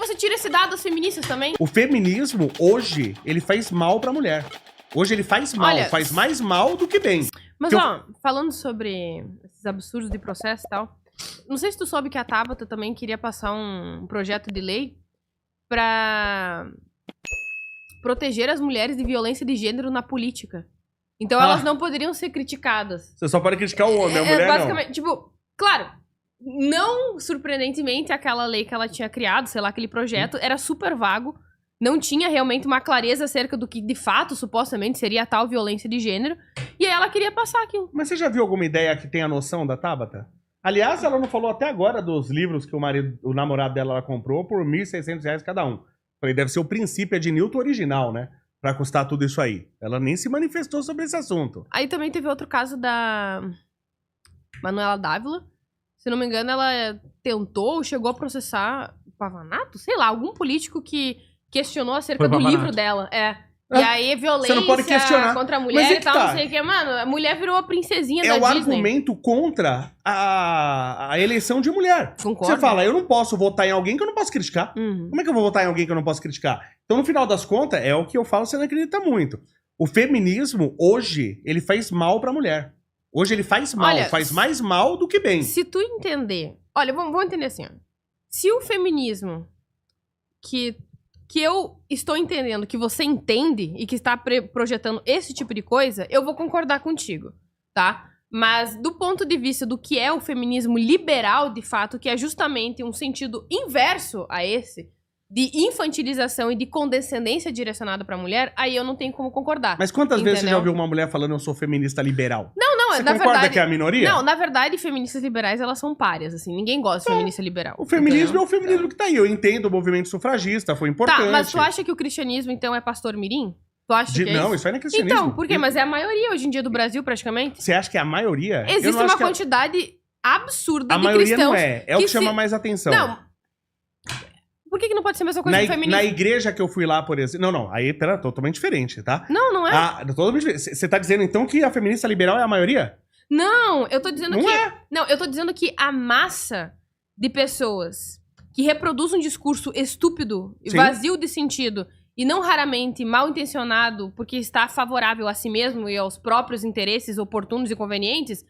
você tira esse dado das feministas também? O feminismo, hoje, ele faz mal pra mulher. Hoje ele faz mal, Olha, faz mais mal do que bem. Mas, Que ó, falando sobre esses absurdos de processo e tal, não sei se tu soube que a Tabata também queria passar um projeto de lei pra proteger as mulheres de violência de gênero na política. Então elas não poderiam ser criticadas. Você só pode criticar o homem, a mulher basicamente, tipo, claro, não surpreendentemente aquela lei que ela tinha criado, sei lá, aquele projeto, era super vago. Não tinha realmente uma clareza acerca do que, de fato, supostamente seria a tal violência de gênero. E aí ela queria passar aquilo. Mas você já viu alguma ideia que tenha noção da Tabata? Aliás, ela não falou até agora dos livros que o namorado dela ela comprou por R$ 1.600 cada um. Falei, deve ser o Princípio de Newton original, né? Pra custar tudo isso aí. Ela nem se manifestou sobre esse assunto. Aí também teve outro caso da Manuela Dávila. Se não me engano, ela tentou ou chegou a processar o Pavanato? Sei lá, algum político que questionou acerca do livro dela. E aí, violência Você não pode questionar. contra a mulher Mas é e que tal, tá. não sei o que. Mano, a mulher virou a princesinha da É o Disney. argumento contra a eleição de mulher. Concordo. Você fala, eu não posso votar em alguém que eu não posso criticar. Uhum. Como é que eu vou votar em alguém que eu não posso criticar? Então, no final das contas, é o que eu falo, você não acredita muito. O feminismo, hoje, ele faz mal pra mulher. Hoje ele faz mal, Olha, faz mais mal do que bem. Se tu entender... Olha, vamos entender assim, ó. Se o feminismo que eu estou entendendo, que você entende e que está projetando esse tipo de coisa, eu vou concordar contigo, tá? Mas do ponto de vista do que é o feminismo liberal, de fato, que é justamente um sentido inverso a esse, de infantilização e de condescendência direcionada pra mulher, aí eu não tenho como concordar. Mas quantas vezes você já entendeu? ouviu uma mulher falando eu sou feminista liberal? Não, Você na concorda verdade... que é a minoria? Não, na verdade, feministas liberais, elas são párias, assim. Ninguém gosta de feminista liberal. O feminismo entendeu? é o feminismo que tá aí. Eu entendo o movimento sufragista, foi importante. Tá, mas tu acha que o cristianismo, então, é pastor mirim? Tu acha que é Não, isso? isso aí não é cristianismo. Então, por quê? Mas é a maioria hoje em dia do Brasil, praticamente. Você acha que é a maioria? Eu Existe não acho uma que a- quantidade absurda A de maioria cristãos... não é. É o que chama se- mais atenção. Não. Por que não pode ser a mesma coisa Na, do feminismo? na igreja que eu fui lá, por exemplo... Não, aí, pera, totalmente diferente, tá? Não é. Totalmente diferente. Você tá dizendo, então, que a feminista liberal é a maioria? Não, eu tô dizendo Não que... é. Não, eu tô dizendo que a massa de pessoas que reproduz um discurso estúpido, e Sim. vazio de sentido, e não raramente mal intencionado porque está favorável a si mesmo e aos próprios interesses oportunos e convenientes,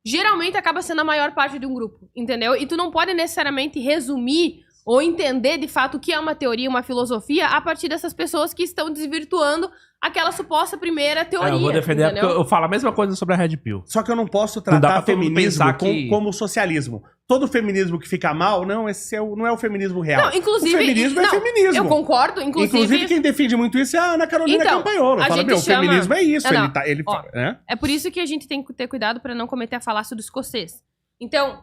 geralmente acaba sendo a maior parte de um grupo, entendeu? E tu não pode necessariamente resumir ou entender de fato o que é uma teoria, uma filosofia, a partir dessas pessoas que estão desvirtuando aquela suposta primeira teoria. Eu vou defender, entendeu? porque eu falo a mesma coisa sobre a Red Pill. Só que eu não posso Não dá tratar pra todo mundo feminismo pensar que- como socialismo. Todo feminismo que fica mal, não, esse não é o feminismo real. Não, inclusive... O feminismo é não, feminismo. Eu concordo, Inclusive, quem defende muito isso é a Ana Carolina Então, Campagnolo. a Fala, gente meu, o chama- feminismo é isso. Não, Ele tá, ele, ó, né? É por isso que a gente tem que ter cuidado pra não cometer a falácia do escocês. Então,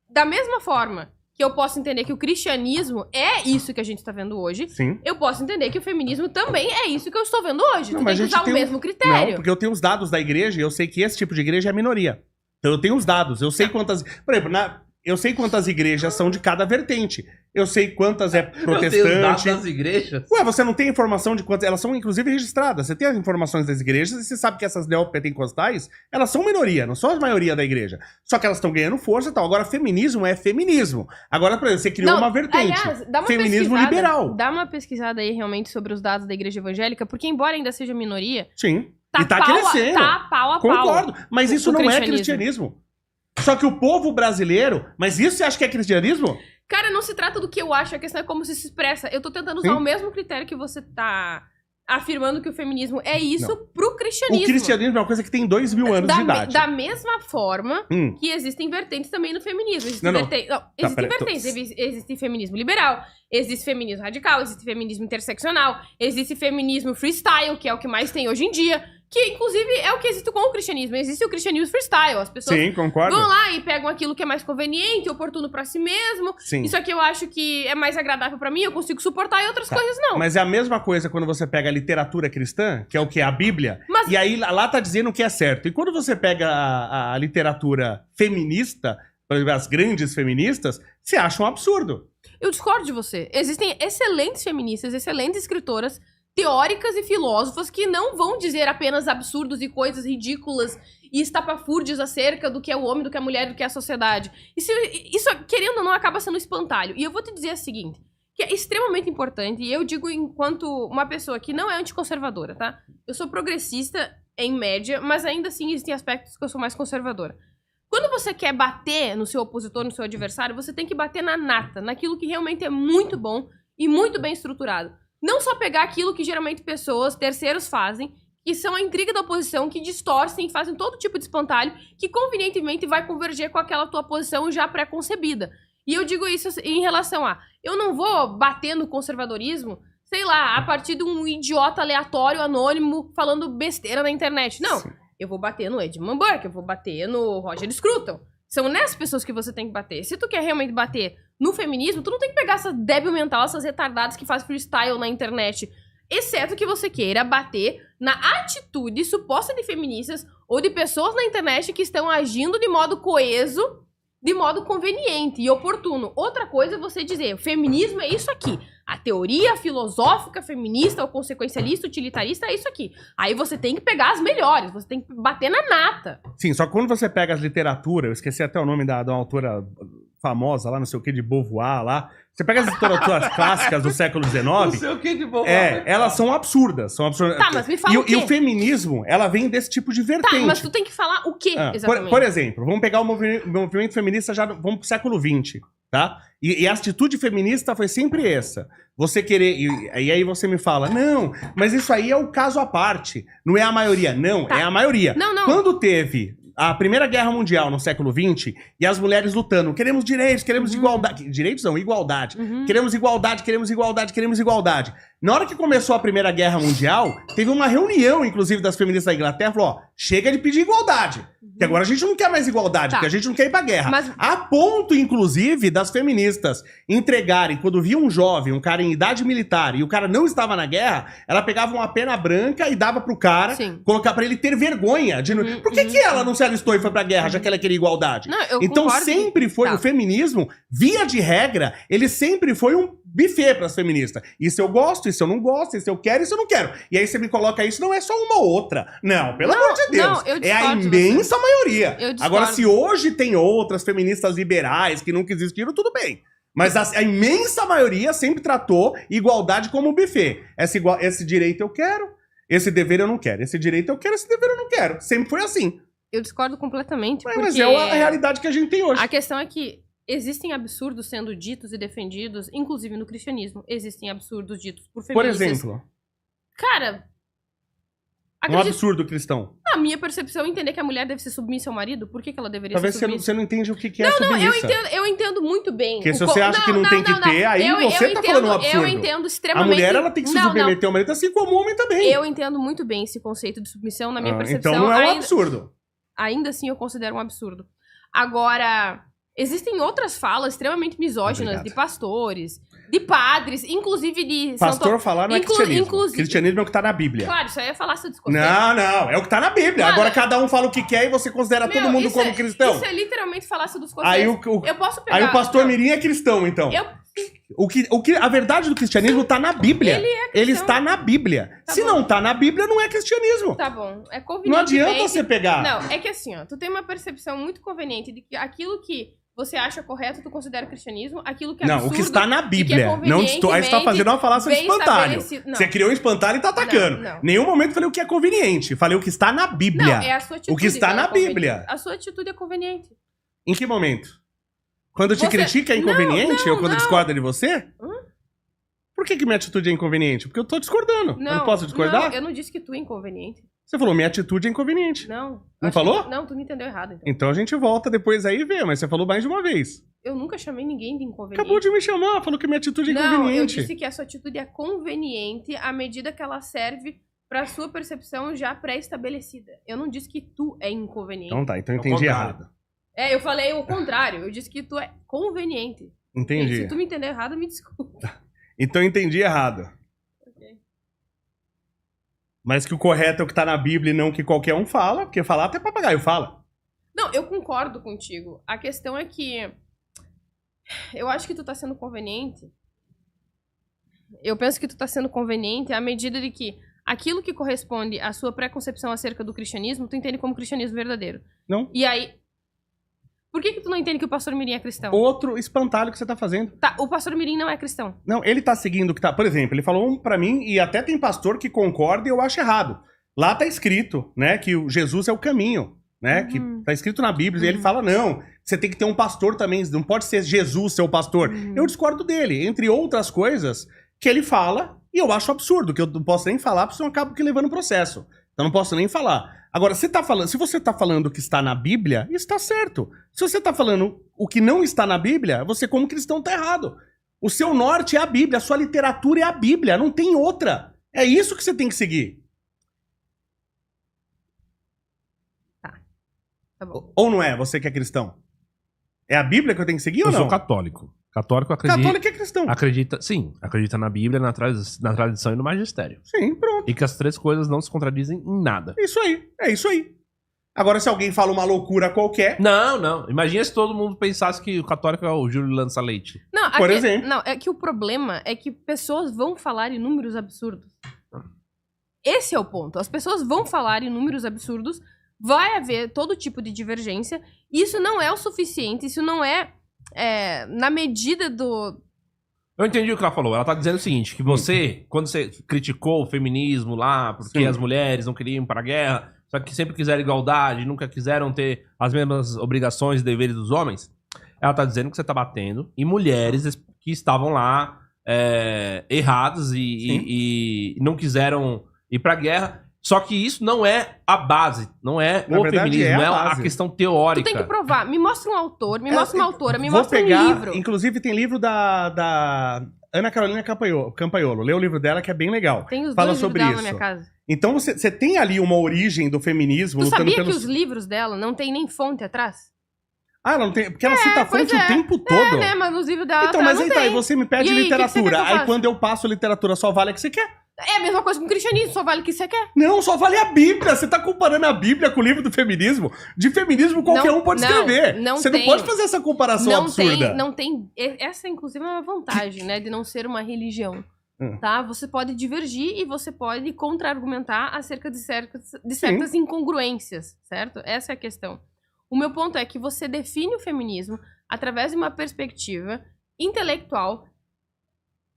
da mesma forma que eu posso entender que o cristianismo é isso que a gente tá vendo hoje, Sim. eu posso entender que o feminismo também é isso que eu estou vendo hoje. Não, Tu mas tem a que gente usar o tem mesmo critério. Não, porque eu tenho os dados da igreja e eu sei que esse tipo de igreja é a minoria. Então eu tenho os dados, eu sei quantas... Por exemplo, eu sei quantas igrejas são de cada vertente. Eu sei quantas é protestante. das igrejas. Ué, você não tem informação de quantas... Elas são, inclusive, registradas. Você tem as informações das igrejas e você sabe que essas neopentecostais, elas são minoria, não são a maioria da igreja. Só que elas estão ganhando força e tal. Agora, feminismo é feminismo. Agora, por exemplo, você criou Não, uma vertente. aliás, dá uma Feminismo pesquisada, liberal. Dá uma pesquisada aí realmente sobre os dados da igreja evangélica, porque embora ainda seja minoria, Sim. E tá pau crescendo. Tá pau a pau. Concordo. Mas o isso não é cristianismo. cristianismo. Só que o povo brasileiro... Mas isso você acha que é cristianismo? Cara, não se trata do que eu acho, a questão é como se expressa. Eu tô tentando usar Sim. o mesmo critério que você tá afirmando que o feminismo é isso Não. pro cristianismo. O cristianismo é uma coisa que tem 2000 anos de idade. Da mesma forma Hum. que existem vertentes também no feminismo. Existem Não, não. existem peraí, vertentes. Existe feminismo liberal, existe feminismo radical, existe feminismo interseccional, existe feminismo freestyle, que é o que mais tem hoje em dia. Que, inclusive, é o que existe com o cristianismo. Existe o cristianismo freestyle. As pessoas Sim, concordo. vão lá e pegam aquilo que é mais conveniente, oportuno pra si mesmo. Sim. Isso aqui eu acho que é mais agradável pra mim, eu consigo suportar, e outras Tá. coisas não. Mas é a mesma coisa quando você pega a literatura cristã, que é o que? A Bíblia. Mas- E aí lá tá dizendo o que é certo. E quando você pega a literatura feminista, por exemplo, as grandes feministas, você acha um absurdo. Eu discordo de você. Existem excelentes feministas, excelentes escritoras, teóricas e filósofas que não vão dizer apenas absurdos e coisas ridículas e estapafúrdios acerca do que é o homem, do que é a mulher, do que é a sociedade. Isso, querendo ou não, acaba sendo um espantalho. E eu vou te dizer o seguinte, que é extremamente importante, e eu digo enquanto uma pessoa que não é anticonservadora, tá? Eu sou progressista, em média, mas ainda assim existem aspectos que eu sou mais conservadora. Quando você quer bater no seu opositor, no seu adversário, você tem que bater na nata, naquilo que realmente é muito bom e muito bem estruturado. Não só pegar aquilo que geralmente pessoas, terceiros fazem, que são a intriga da oposição, que distorcem e fazem todo tipo de espantalho, que convenientemente vai converger com aquela tua posição já pré-concebida. E eu digo isso em relação a... Eu não vou bater no conservadorismo, sei lá, a partir de um idiota aleatório, anônimo, falando besteira na internet. Não, sim. Eu vou bater no Edmund Burke, eu vou bater no Roger Scruton. São nessas pessoas que você tem que bater. Se tu quer realmente bater no feminismo, tu não tem que pegar essa débil mental, essas retardadas que fazem freestyle na internet. Exceto que você queira bater na atitude suposta de feministas ou de pessoas na internet que estão agindo de modo coeso, de modo conveniente e oportuno. Outra coisa é você dizer, o feminismo é isso aqui. A teoria filosófica feminista ou consequencialista, utilitarista é isso aqui. Aí você tem que pegar as melhores, você tem que bater na nata. Sim, só que quando você pega as literaturas, eu esqueci até o nome da autora famosa lá, não sei o que, de Beauvoir lá. Você pega as literaturas clássicas do século XIX... Não sei o que de Beauvoir. Elas são absurdas. Tá, mas me fala o quê? E o feminismo, ela vem desse tipo de vertente. Tá, mas tu tem que falar o quê, exatamente? Por exemplo, vamos pegar o movimento feminista, já vamos pro século XX, tá? E a atitude feminista foi sempre essa. Você querer... E aí você me fala, não, mas isso aí é o caso à parte. Não é a maioria. Não, tá. É a maioria. Não. Quando teve... a Primeira Guerra Mundial no século XX e as mulheres lutando, queremos direitos, queremos igualdade. Direitos não, igualdade. Queremos igualdade, queremos igualdade, queremos igualdade. Na hora que começou a Primeira Guerra Mundial, teve uma reunião, inclusive, das feministas da Inglaterra, falou, ó, chega de pedir igualdade. Que agora a gente não quer mais igualdade, porque a gente não quer ir pra guerra. Mas... A ponto, inclusive, das feministas entregarem, quando via um jovem, um cara em idade militar, e o cara não estava na guerra, ela pegava uma pena branca e dava pro cara, colocar pra ele ter vergonha. De... Por que ela não se alistou e foi pra guerra, já que ela queria igualdade? Não, então sempre foi, o feminismo, via de regra, ele sempre foi um buffet pras feministas. Isso eu gosto, isso eu não gosto, isso eu quero, isso eu não quero. E aí você me coloca isso, não é só uma ou outra. Não, pelo amor de Deus. É a imensa maioria. Agora, se hoje tem outras feministas liberais que nunca existiram, tudo bem. Mas a imensa maioria sempre tratou igualdade como buffet. Esse direito eu quero, esse dever eu não quero. Esse direito eu quero, esse dever eu não quero. Sempre foi assim. Eu discordo completamente. Mas é a realidade que a gente tem hoje. A questão é que existem absurdos sendo ditos e defendidos, inclusive no cristianismo. Existem absurdos ditos por feministas. Por exemplo? Cara... Um absurdo cristão. Na minha percepção, entender que a mulher deve ser submissa ao marido, por que ela deveria ser submissa? Talvez você não entende o que é submissa. Não, eu entendo muito bem. Porque se você acha que não tem que ter, aí você tá falando um absurdo. Eu entendo extremamente... A mulher, ela tem que se submeter ao marido, assim como o homem também. Eu entendo muito bem esse conceito de submissão, na minha percepção. Então não é um absurdo. Ainda assim, eu considero um absurdo. Agora, existem outras falas extremamente misóginas de pastores... De padres, inclusive de... Pastor falar não é cristianismo. Cristianismo é o que tá na Bíblia. Claro, isso aí é falar de discurso. Não, é o que tá na Bíblia. Mano, agora cada um fala o que quer e você considera todo mundo como cristão. Isso é literalmente falácia dos conceitos. Eu posso pegar... Aí o pastor Mirim é cristão, então. A verdade do cristianismo tá na Bíblia. Ele está na Bíblia. Se não tá na Bíblia, não é cristianismo. Tá bom. É conveniente. Não adianta você pegar. Não, é que assim, ó, tu tem uma percepção muito conveniente de que aquilo que você acha correto, tu considera cristianismo, aquilo que é absurdo... Não, o que está na Bíblia. Aí você tá fazendo uma falácia de espantalho. Você criou um espantalho e tá atacando. Não. Nenhum momento falei o que é conveniente. Falei o que está na Bíblia. Não, é a sua atitude. O que está na Bíblia. A sua atitude é conveniente. Em que momento? Quando te critica é inconveniente? Ou quando discorda de você? Por que minha atitude é inconveniente? Porque eu tô discordando. Eu não posso discordar? Não, eu não disse que tu é inconveniente. Você falou, minha atitude é inconveniente. Não. Não falou? Não, tu me entendeu errado. Então a gente volta depois aí e vê, mas você falou mais de uma vez. Eu nunca chamei ninguém de inconveniente. Acabou de me chamar, falou que minha atitude é inconveniente. Não, eu disse que a sua atitude é conveniente à medida que ela serve pra sua percepção já pré-estabelecida. Eu não disse que tu é inconveniente. Então tá, então eu entendi errado. Eu falei o contrário. Eu disse que tu é conveniente. Entendi. E se tu me entender errado, me desculpa. Então eu entendi errado. Mas que o correto é o que tá na Bíblia e não o que qualquer um fala, porque falar até papagaio fala. Não, eu concordo contigo. A questão é que eu acho que tu tá sendo conveniente. Eu penso que tu tá sendo conveniente à medida de que aquilo que corresponde à sua preconcepção acerca do cristianismo, tu entende como cristianismo verdadeiro. Não. E aí... Por que tu não entende que o pastor Mirim é cristão? Outro espantalho que você tá fazendo. Tá, o pastor Mirim não é cristão. Não, ele tá seguindo o que tá... Por exemplo, ele falou pra mim, e até tem pastor que concorda e eu acho errado. Lá tá escrito, né, que o Jesus é o caminho, né, que tá escrito na Bíblia, e ele fala, não, você tem que ter um pastor também, não pode ser Jesus seu pastor. Eu discordo dele, entre outras coisas que ele fala, e eu acho absurdo, que eu não posso nem falar, porque senão eu acabo que levando processo. Então não posso nem falar. Agora, se você tá falando o que está na Bíblia, está certo. Se você tá falando o que não está na Bíblia, você como cristão tá errado. O seu norte é a Bíblia, a sua literatura é a Bíblia, não tem outra. É isso que você tem que seguir. Tá bom. Ou não é, você que é cristão? É a Bíblia que eu tenho que seguir Eu ou não? sou católico. Católico acredita... Católico é cristão. Acredita na Bíblia, na tradição e no magistério. Sim, pronto. E que as três coisas não se contradizem em nada. Isso aí, é isso aí. Agora, se alguém fala uma loucura qualquer... Não. Imagina se todo mundo pensasse que o católico é o Júlio Lança Leite. Não, Por exemplo. Não, é que o problema é que pessoas vão falar em números absurdos. Esse é o ponto. As pessoas vão falar em números absurdos, vai haver todo tipo de divergência. Isso não é o suficiente, isso não é na medida do... Eu entendi o que ela falou. Ela tá dizendo o seguinte, que você, quando você criticou o feminismo lá, porque Sim. as mulheres não queriam ir para a guerra, só que sempre quiseram igualdade, nunca quiseram ter as mesmas obrigações e deveres dos homens, ela tá dizendo que você tá batendo em mulheres que estavam lá erradas e não quiseram ir pra guerra. Só que isso não é a base, não é Na o verdade, feminismo, é a não é a base. questão Tu teórica. tem que provar. Me mostra um autor, me mostra uma autora, me Vou mostra pegar, um livro. Inclusive, tem livro da Ana Carolina Campaiolo. Lê o livro dela, que é bem legal. Tem os Fala dois livros sobre dela isso. na minha casa. Então, você tem ali uma origem do feminismo... Tu lutando sabia pelos... que os livros dela não tem nem fonte atrás? Ah, ela não tem... Porque ela cita a pois fonte o tempo todo. Né, mas nos livros dela Então, atrás mas não aí tá, tem. aí você me pede E aí, o que que você literatura. quer que eu Aí faça? quando eu passo literatura, só vale o que você quer. É a mesma coisa com o cristianismo, só vale o que você quer. Não, só vale a Bíblia. Você tá comparando a Bíblia com o livro do feminismo. De feminismo, qualquer Não, um pode não, escrever. não Você tem. não pode fazer essa comparação absurda. Não tem. Essa, inclusive, é uma vantagem, né? De não ser uma religião. Tá? Você pode divergir e você pode contra-argumentar acerca de certas incongruências, certo? Essa é a questão. O meu ponto é que você define o feminismo através de uma perspectiva intelectual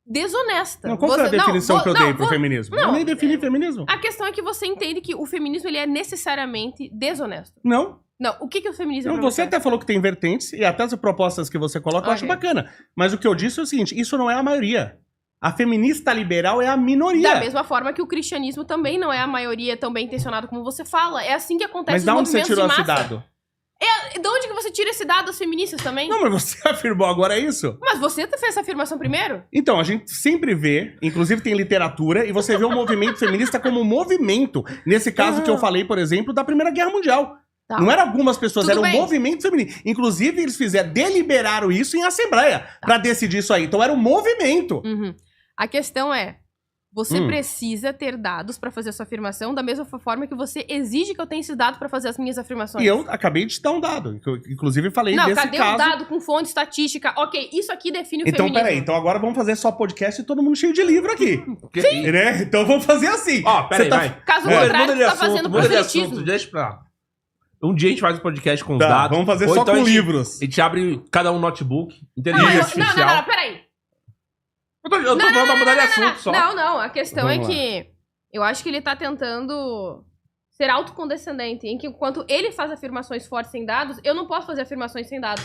desonesta. Não, qual foi a definição que eu dei pro feminismo? não, Eu nem defini feminismo. A questão é que você entende que o feminismo ele é necessariamente desonesto. Não. Não, o que é o feminismo? Não, pra você até falou que tem vertentes, e até as propostas que você coloca eu acho Ok. bacana. Mas o que eu disse é o seguinte, isso não é a maioria. A feminista liberal é a minoria. Da mesma forma que o cristianismo também não é a maioria tão bem intencionado como você fala. É assim que acontece Mas os da onde você movimentos tirou de esse massa. dado? De onde que você tira esse dado das feministas também? Não, mas você afirmou agora isso? Mas você fez essa afirmação primeiro? Então, a gente sempre vê, inclusive tem literatura, e você vê o movimento feminista como movimento. Nesse caso que eu falei, por exemplo, da Primeira Guerra Mundial. Tá. Não eram algumas pessoas, Tudo era um bem. movimento feminino. Inclusive, eles deliberaram isso em assembleia pra decidir isso aí. Então era um movimento. Uhum. A questão é, você precisa ter dados pra fazer a sua afirmação da mesma forma que você exige que eu tenha esses dados pra fazer as minhas afirmações. E eu acabei de te dar um dado. Que eu, inclusive, falei Não, desse cadê caso. o dado com fonte estatística? Ok, isso aqui define o Então, feminismo. peraí. Então agora vamos fazer só podcast e todo mundo cheio de livro aqui. Sim. Né? Então vamos fazer assim. Ó, peraí, Você tá- vai. Caso Muda contrário, de você tá assunto, fazendo muda de proselitismo. assunto, deixa pra lá. Um dia a gente faz um podcast com os Tá, dados. vamos fazer ou só então com a gente- livros. A gente abre cada um notebook, Não, inteligência artificial. não, peraí. Eu tô falando pra mudar de assunto só. Não, a questão Vamos é que eu acho que ele tá tentando ser autocondescendente, em que enquanto ele faz afirmações fortes sem dados, eu não posso fazer afirmações sem dados.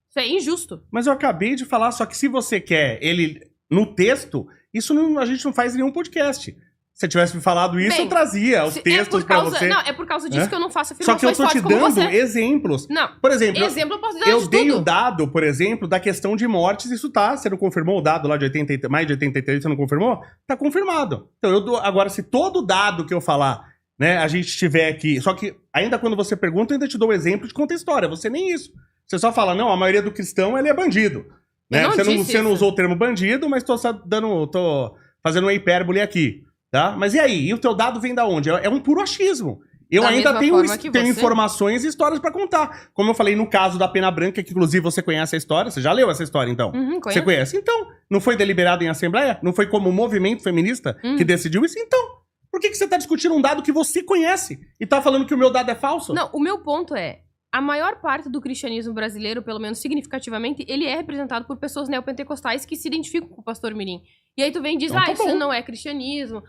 Isso é injusto. Mas eu acabei de falar, só que se você quer ele no texto, isso a gente não faz em nenhum podcast. Se eu tivesse me falado isso, Bem, eu trazia os textos pra você. Não, é por causa disso Hã? que eu não faço Só que eu afirmações tô te fortes como dando você. exemplos. Não, Por exemplo, exemplo eu posso dar eu de dei tudo. o dado, por exemplo, da questão de mortes, isso tá, você não confirmou o dado lá de 80, mais de 83, você não confirmou? Tá confirmado. Então eu dou, agora se todo dado que eu falar, né, a gente tiver aqui, só que ainda quando você pergunta, eu ainda te dou o exemplo de conta a história, você nem isso. Você só fala, não, a maioria do cristão, ele é bandido. Né? Eu não Você disse não isso. usou o termo bandido, mas tô fazendo uma hipérbole aqui, tá? Mas e aí? E o teu dado vem da onde? É um puro achismo. Eu Da ainda mesma tenho forma que você- informações e histórias pra contar. Como eu falei no caso da Pena Branca, que inclusive você conhece a história. Você já leu essa história, então? Uhum, Você conhece? Então, não foi deliberado em assembleia? Não foi como movimento feminista que decidiu isso? Então, por que você tá discutindo um dado que você conhece? E tá falando que o meu dado é falso? Não, o meu ponto é, a maior parte do cristianismo brasileiro, pelo menos significativamente, ele é representado por pessoas neopentecostais que se identificam com o pastor Mirim. E aí tu vem e diz, Então, tá isso bom. não é cristianismo,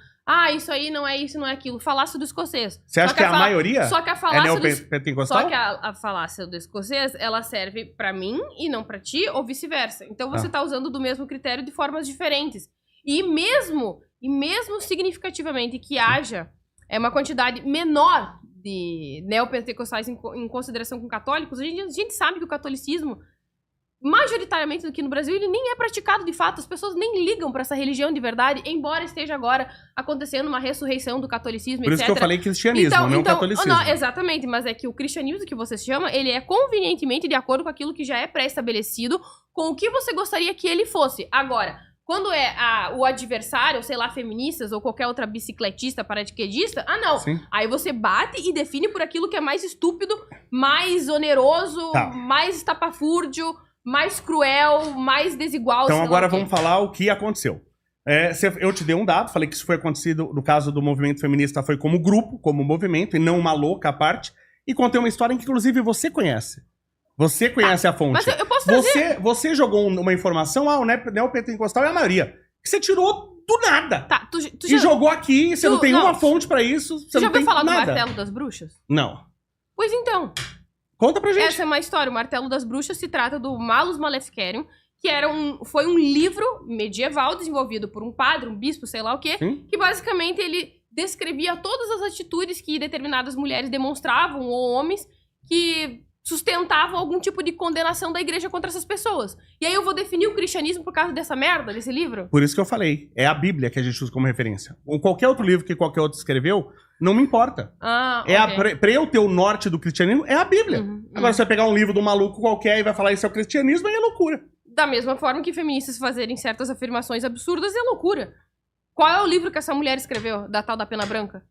isso aí não é isso, não é aquilo. Falácia do escocês. Você acha que a maioria Só que a é falácia do... neopentecostal? Só que a falácia do escocês, ela serve pra mim e não pra ti, ou vice-versa. Então você tá usando do mesmo critério de formas diferentes. E mesmo significativamente que haja uma quantidade menor de neopentecostais em consideração com católicos, a gente sabe que o catolicismo, majoritariamente aqui no Brasil, ele nem é praticado de fato. As pessoas nem ligam pra essa religião de verdade, embora esteja agora acontecendo uma ressurreição do catolicismo, Por isso etc. que eu falei cristianismo, não catolicismo. Não, exatamente, mas é que o cristianismo que você chama, ele é convenientemente de acordo com aquilo que já é pré-estabelecido, com o que você gostaria que ele fosse. Agora, quando é o adversário, sei lá, feministas ou qualquer outra bicicletista, paraquedista, não. Sim. Aí você bate e define por aquilo que é mais estúpido, mais oneroso, mais estapafúrdio, mais cruel, mais desigual. Então agora vamos falar o que aconteceu. Eu te dei um dado, falei que isso foi acontecido, no caso do movimento feminista, foi como grupo, como movimento, e não uma louca à parte. E contei uma história em que, inclusive, você conhece. Você conhece a fonte. Mas eu posso trazer... Você jogou uma informação, o neopentecostal é a maioria. Que você tirou do nada. Tá, E jogou aqui, você não tem uma fonte pra isso, você já não tem ouviu falar nada. do martelo das bruxas? Não. Pois então. Conta pra gente. Essa é uma história. O Martelo das Bruxas se trata do Malus Maleficarium, que foi um livro medieval desenvolvido por um padre, um bispo, sei lá o quê, que basicamente ele descrevia todas as atitudes que determinadas mulheres demonstravam, ou homens, que sustentavam algum tipo de condenação da igreja contra essas pessoas. E aí eu vou definir o cristianismo por causa dessa merda, desse livro? Por isso que eu falei. É a Bíblia que a gente usa como referência. Ou qualquer outro livro que qualquer outro escreveu, não me importa. Pra eu ter o norte do cristianismo, é a Bíblia. Agora, você vai pegar um livro do maluco qualquer e vai falar isso é o cristianismo, aí é loucura. Da mesma forma que feministas fazerem certas afirmações absurdas é loucura. Qual é o livro que essa mulher escreveu, da tal da Pena Branca?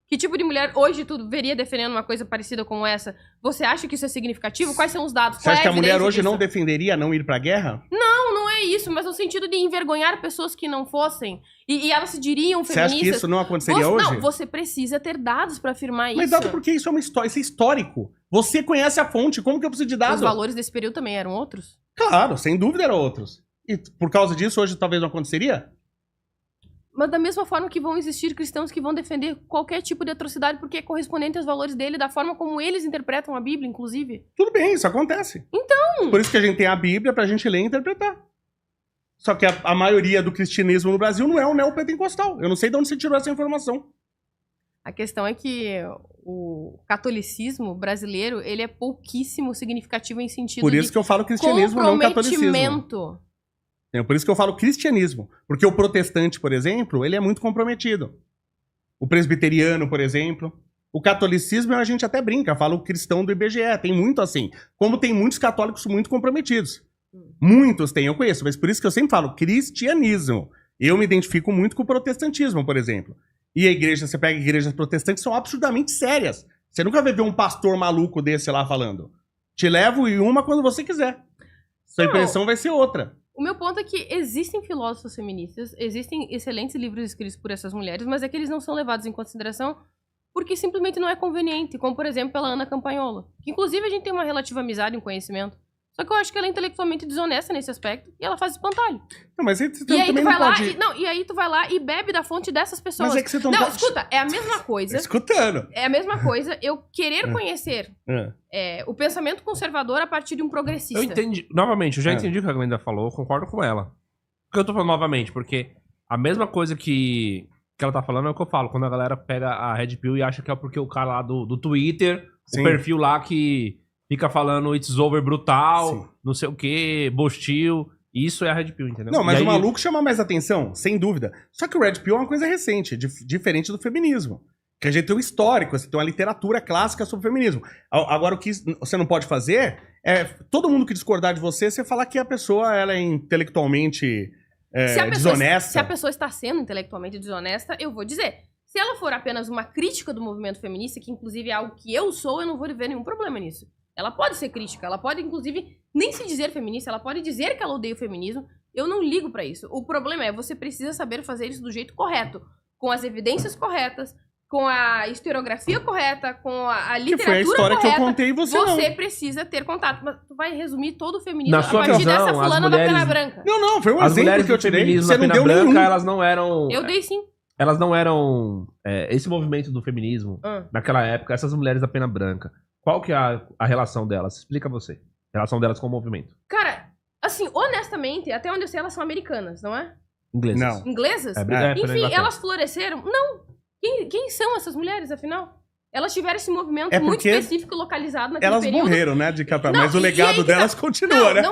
Que tipo de mulher hoje tu veria defendendo uma coisa parecida como essa? Você acha que isso é significativo? Quais são os dados? Você acha que a mulher hoje disso? não defenderia não ir pra guerra? Não é isso, mas no sentido de envergonhar pessoas que não fossem. E elas se diriam feministas. Você acha que isso não aconteceria hoje? Não, você precisa ter dados pra afirmar isso. Mas dado porque isso é uma história, isso é histórico. Você conhece a fonte, como que eu preciso de dados? Os valores desse período também eram outros? Claro, sem dúvida eram outros. E por causa disso, hoje talvez não aconteceria? Mas da mesma forma que vão existir cristãos que vão defender qualquer tipo de atrocidade porque é correspondente aos valores dele, da forma como eles interpretam a Bíblia, inclusive. Tudo bem, isso acontece. Então... Por isso que a gente tem a Bíblia pra gente ler e interpretar. Só que a maioria do cristianismo no Brasil não é o neopentecostal. Eu não sei de onde você tirou essa informação. A questão é que o catolicismo brasileiro, ele é pouquíssimo significativo em sentido Por isso que eu falo cristianismo, não catolicismo. comprometimento. Por isso que eu falo cristianismo. Porque o protestante, por exemplo, ele é muito comprometido. O presbiteriano, por exemplo. O catolicismo, a gente até brinca, fala o cristão do IBGE. Tem muito assim. Como tem muitos católicos muito comprometidos. Muitos tem, eu conheço. Mas por isso que eu sempre falo cristianismo. Eu me identifico muito com o protestantismo, por exemplo. E a igreja, você pega igrejas protestantes, são absurdamente sérias. Você nunca vai ver um pastor maluco desse lá falando. Te levo em uma quando você quiser. Sua impressão vai ser outra. O meu ponto é que existem filósofos feministas, existem excelentes livros escritos por essas mulheres, mas é que eles não são levados em consideração porque simplesmente não é conveniente, como por exemplo pela Ana Campagnolo, que inclusive a gente tem uma relativa amizade e um conhecimento. Só que eu acho que ela é intelectualmente desonesta nesse aspecto e ela faz espantalho. Não, mas aí e aí tu vai lá e aí tu vai lá e bebe da fonte dessas pessoas. Mas é que você não pode... escuta, é a mesma coisa. Escutando. É a mesma coisa eu querer conhecer o pensamento conservador a partir de um progressista. Eu entendi. Novamente, eu já entendi o que a Glenda falou, eu concordo com ela. Por que eu tô falando novamente? Porque a mesma coisa que ela tá falando é o que eu falo. Quando a galera pega a Red Pill e acha que é porque o cara lá do Twitter, Sim. o perfil lá que fica falando it's over brutal, Sim. não sei o que, bostil. Isso é a Red Pill, entendeu? Não, mas e o maluco chama mais atenção, sem dúvida. Só que o Red Pill é uma coisa recente, diferente do feminismo. Que a gente tem um histórico, você tem uma literatura clássica sobre o feminismo. Agora, o que você não pode fazer é todo mundo que discordar de você falar que a pessoa ela é intelectualmente desonesta. Se a pessoa está sendo intelectualmente desonesta, eu vou dizer. Se ela for apenas uma crítica do movimento feminista, que inclusive é algo que eu sou, eu não vou ver nenhum problema nisso. Ela pode ser crítica, ela pode inclusive nem se dizer feminista, ela pode dizer que ela odeia o feminismo. Eu não ligo pra isso. O problema é você precisa saber fazer isso do jeito correto, com as evidências corretas, com a historiografia correta, com a literatura Que foi a história correta, que eu contei e você não. precisa ter contato. Mas tu vai resumir todo o feminismo Na a sua partir visão, dessa as fulana da mulheres- pena branca. Não, foi um As exemplo mulheres que eu do te dei. feminismo Você na não pena deu branca, nenhum. elas não eram... Eu dei sim. Elas não eram... esse movimento do feminismo, naquela época, essas mulheres da pena branca, qual que é a relação delas? Explica você. A relação delas com o movimento. Cara, assim, honestamente, até onde eu sei, elas são americanas, não é? Inglesas. Não. Inglesas? pela Enfim, Inglaterra. elas floresceram. Não. Quem são essas mulheres, afinal? Elas tiveram esse movimento É muito porque específico, localizado naquele Elas período. morreram, né, de catar. Não, Mas o e aí legado que delas tá- continua, né?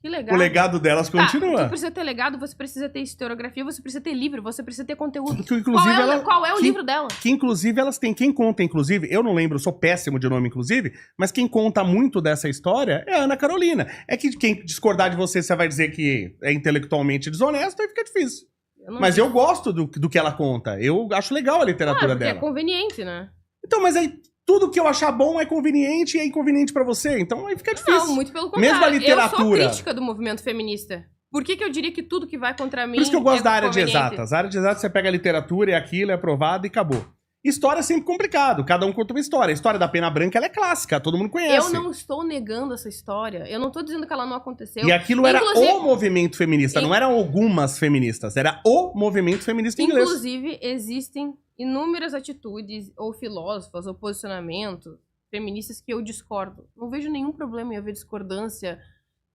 Que legal. O legado delas continua. Tu precisa ter legado, você precisa ter historiografia, você precisa ter livro, você precisa ter conteúdo. Que, inclusive, Qual é o que- livro dela? Que inclusive elas têm. Quem conta, inclusive, eu não lembro, eu sou péssimo de nome, inclusive, mas quem conta muito dessa história é a Ana Carolina. É que quem discordar de você vai dizer que é intelectualmente desonesto, aí fica difícil. Mas eu gosto do que ela conta. Eu acho legal a literatura porque dela. é conveniente, né? Então, mas aí tudo que eu achar bom é conveniente e é inconveniente pra você. Então aí fica difícil. Não, muito pelo contrário. Mesmo a literatura. Eu sou crítica do movimento feminista. Por que eu diria que tudo que vai contra mim Por isso que eu gosto é da área de conveniente? exatas. A área de exatas você pega a literatura e aquilo, é aprovado e acabou. História é sempre complicado, cada um conta uma história. A história da Pena Branca ela é clássica, todo mundo conhece. Eu não estou negando essa história. Eu não estou dizendo que ela não aconteceu. E aquilo era Inclusive- o movimento feminista, não eram algumas feministas, era o movimento feminista inglês. Inclusive, existem inúmeras atitudes, ou filósofas, ou posicionamentos feministas que eu discordo. Não vejo nenhum problema em haver discordância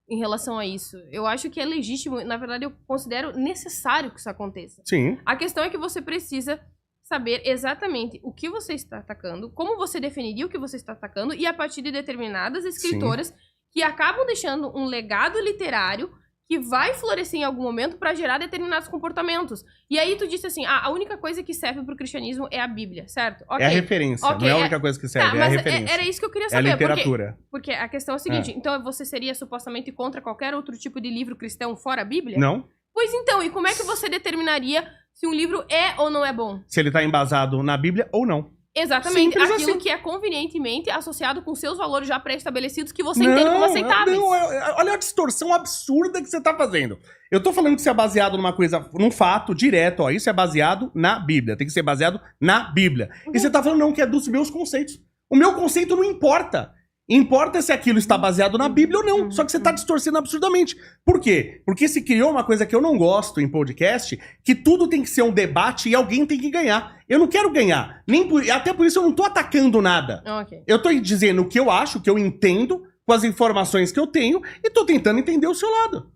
em relação a isso. Eu acho que é legítimo, na verdade, eu considero necessário que isso aconteça. Sim. A questão é que você precisa saber exatamente o que você está atacando, como você definiria o que você está atacando, e a partir de determinadas escritoras que acabam deixando um legado literário que vai florescer em algum momento para gerar determinados comportamentos. E aí tu disse assim, a única coisa que serve pro cristianismo é a Bíblia, certo? É a referência, Ok, não é a única coisa que serve, é a mas referência. era isso que eu queria É a saber. literatura. Porque a questão é a seguinte, então você seria supostamente contra qualquer outro tipo de livro cristão fora a Bíblia? Não? Pois então, e como é que você determinaria se um livro é ou não é bom? Se ele tá embasado na Bíblia ou não. Exatamente, Simples aquilo assim. que é convenientemente associado com seus valores já pré-estabelecidos que você entende como aceitáveis. Olha a distorção absurda que você tá fazendo. Eu tô falando que isso é baseado numa coisa, num fato direto, ó. Isso é baseado na Bíblia. Tem que ser baseado na Bíblia. E você tá falando, não, que é dos meus conceitos. O meu conceito não importa. Importa se aquilo está baseado na Bíblia ou não. Só que você tá distorcendo absurdamente. Por quê? Porque se criou uma coisa que eu não gosto em podcast, que tudo tem que ser um debate e alguém tem que ganhar. Eu não quero ganhar. Até por isso eu não tô atacando nada. Ok. Eu tô dizendo o que eu acho, o que eu entendo, com as informações que eu tenho, e tô tentando entender o seu lado.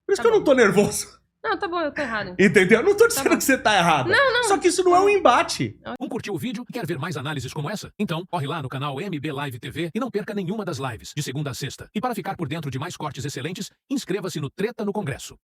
Por isso Tá que eu não tô nervoso. Não, tá bom, eu tô errado. Então. Entendeu? Eu não tô dizendo bom. que você tá errado. Não. Só que isso não é um embate. Curtiu o vídeo e quer ver mais análises como essa? Então, corre lá no canal MB Live TV e não perca nenhuma das lives, de segunda a sexta. E para ficar por dentro de mais cortes excelentes, inscreva-se no Treta no Congresso.